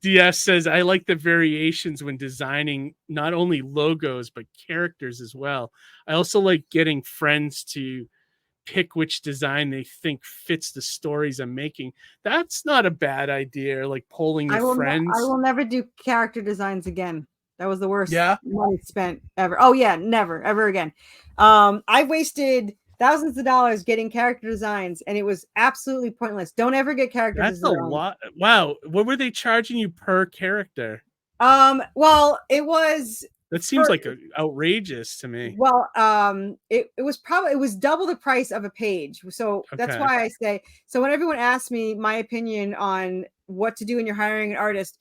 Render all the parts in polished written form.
DS says, I like the variations when designing not only logos, but characters as well. I also like getting friends to pick which design they think fits the stories I'm making. That's not a bad idea. Like polling your friends. I will never do character designs again. That was the worst money spent ever. Oh yeah, never, ever again. I've wasted thousands of dollars getting character designs, and it was absolutely pointless. Don't ever get character designs. That's a lot. Wow. What were they charging you per character? Well, it was. That seems like outrageous to me. Well, it was double the price of a page. So that's why I say, so when everyone asks me my opinion on what to do when you're hiring an artist,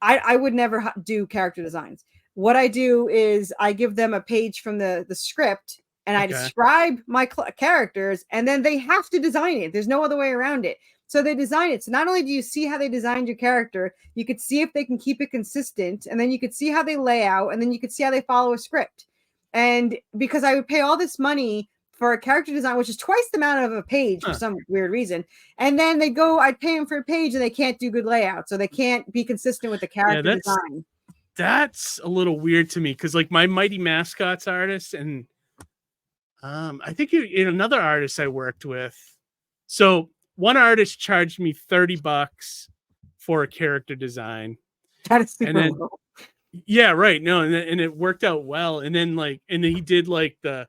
I would never do character designs. What I do is I give them a page from the script, and I describe my characters, and then they have to design it. There's no other way around it. So they design it. So not only do you see how they designed your character, you could see if they can keep it consistent, and then you could see how they lay out, and then you could see how they follow a script. And because I would pay all this money for a character design, which is twice the amount of a page for some weird reason, and then I'd pay them for a page, and they can't do good layout, so they can't be consistent with the character design. That's a little weird to me, because like my Mighty Mascots artist, and I think another artist I worked with. So one artist charged me $30 for a character design. That is super low. Yeah, right. No, and it worked out well. And then he did like the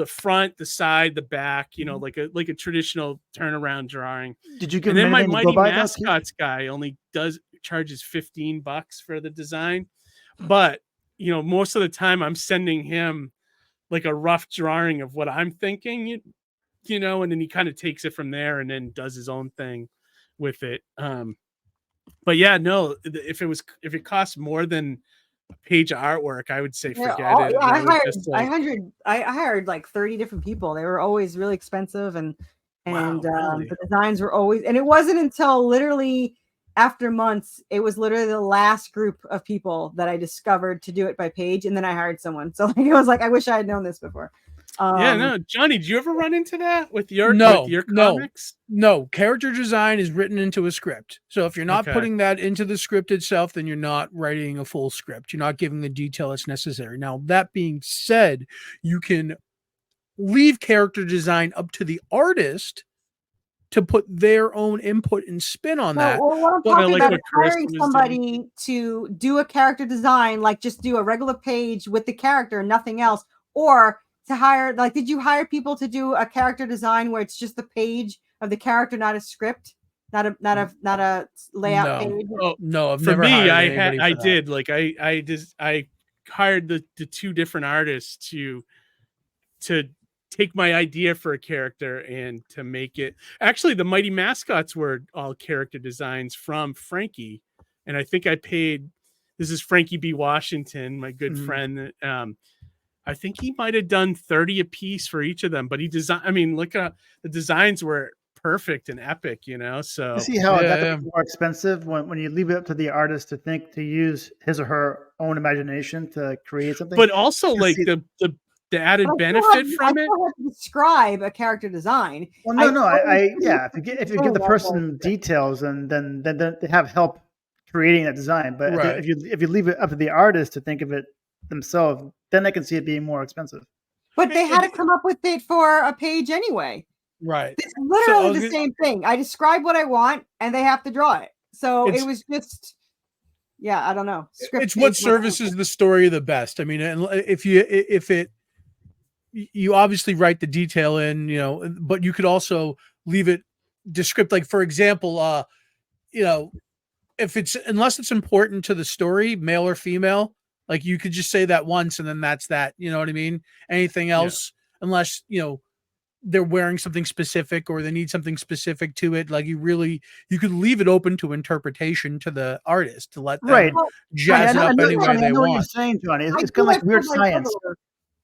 front, the side, the back, like a traditional turnaround drawing. Did you give and him then my Mighty to Mascots guy only charges $15 for the design. But most of the time I'm sending him like a rough drawing of what I'm thinking, and then he kind of takes it from there and then does his own thing with it. But yeah, no, if it costs more than a page of artwork, I would say forget it. Yeah, I hired like 30 different people. They were always really expensive, and really? The designs were always, and it wasn't until literally after months, it was literally the last group of people that I discovered to do it by page, and then I hired someone. So it was like, I wish I had known this before. Johnny, did you ever run into that with your comics? No, character design is written into a script. So if you're not putting that into the script itself, then you're not writing a full script. You're not giving the detail that's necessary. Now, that being said, you can leave character design up to the artist to put their own input and spin on that. Well, what I'm talking about is hiring somebody to do a character design, like just do a regular page with the character and nothing else, or to hire, like, did you hire people to do a character design where it's just the page of the character, not a script, not a layout page? Oh, no, I've For never me, hired I did. Like I hired the two different artists to take my idea for a character and to make it. Actually, the Mighty Mascots were all character designs from Frankie, and I think I paid. This is Frankie B. Washington, my good friend. I think he might have done 30 a piece for each of them, but he designed. I mean, look at the designs were perfect and epic, So you see how that's more expensive when you leave it up to the artist to use his or her own imagination to create something. But also, like the added benefit from it. I have to describe a character design. Well, if you give the person details, and then they have help creating that design. But if you leave it up to the artist to think of it themselves, then I can see it being more expensive. But they had to come up with it for a page anyway. Right. It's literally the same thing. I describe what I want, and they have to draw it. So it was just, I don't know. It's what services the story the best. I mean, you obviously write the detail in, but you could also leave it descript. Like, for example, unless it's important to the story, male or female, like you could just say that once and then that's that. You know what I mean? Anything else, unless, they're wearing something specific or they need something specific to it. Like you could leave it open to interpretation to the artist to let them jazz it up any way they want. What you're saying, Johnny. It's kind of like weird science.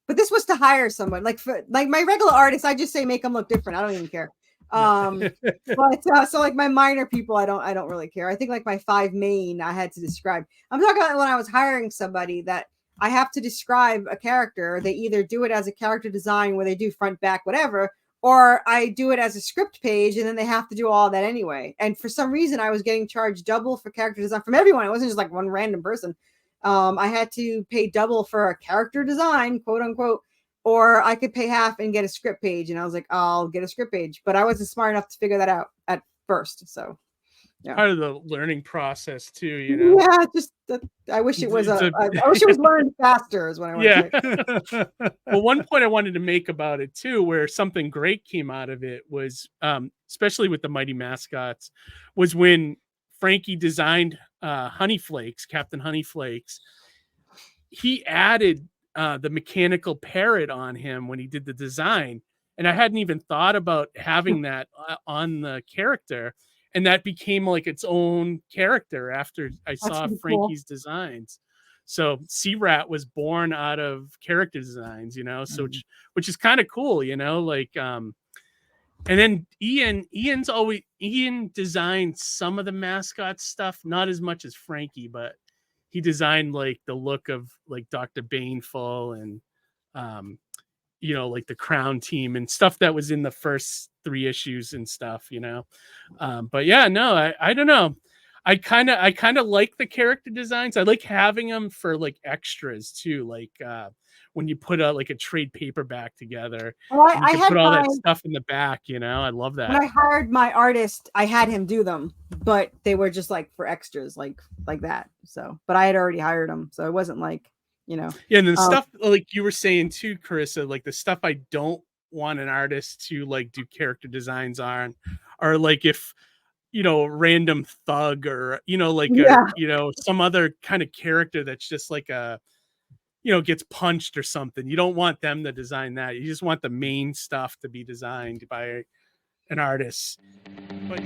But this was to hire someone. Like my regular artists, I just say make them look different. I don't even care. But so like my minor people, I don't really care. I think like my 5 main I had to describe. I'm talking about when I was hiring somebody that I have to describe a character. They either do it as a character design where they do front, back, whatever, or I do it as a script page, and then they have to do all that anyway. And for some reason, I was getting charged double for character design from everyone. It wasn't just like one random person. I had to pay double for a character design, quote unquote, or I could pay half and get a script page. And I was like, I'll get a script page, but I wasn't smart enough to figure that out at first. So yeah, part of the learning process too, you know. Yeah, just I wish it was I wish it was learned faster is what I want to say. Well, one point I wanted to make about it too, where something great came out of it was especially with the Mighty Mascots, was when Frankie designed Honeyflakes, Captain Honeyflakes. He added the mechanical parrot on him when he did the design, and I hadn't even thought about having that on the character. And that became like its own character after I saw Frankie's designs. So Sea-Rat was born out of character designs, you know, so which is kind of cool, you know, like and then Ian designed some of the mascot stuff, not as much as Frankie, but he designed like the look of like Dr. Baneful and you know, like the Crown team and stuff that was in the first 3 issues and stuff, you know. But yeah, no, I don't know. I kind of like the character designs. I like having them for like extras too, like when you put like a trade paperback together, well, and you can put all that stuff in the back, you know. I love that. When I hired my artist, I had him do them, but they were just like for extras, like that. So, but I had already hired them, so it wasn't like, you know. Yeah, and then stuff like you were saying too, Corissa, like the stuff I don't want an artist to like do character designs on, or like if, you know, random thug or, you know, like you know, some other kind of character that's just like a, you know, gets punched or something. You don't want them to design that. You just want the main stuff to be designed by an artist. But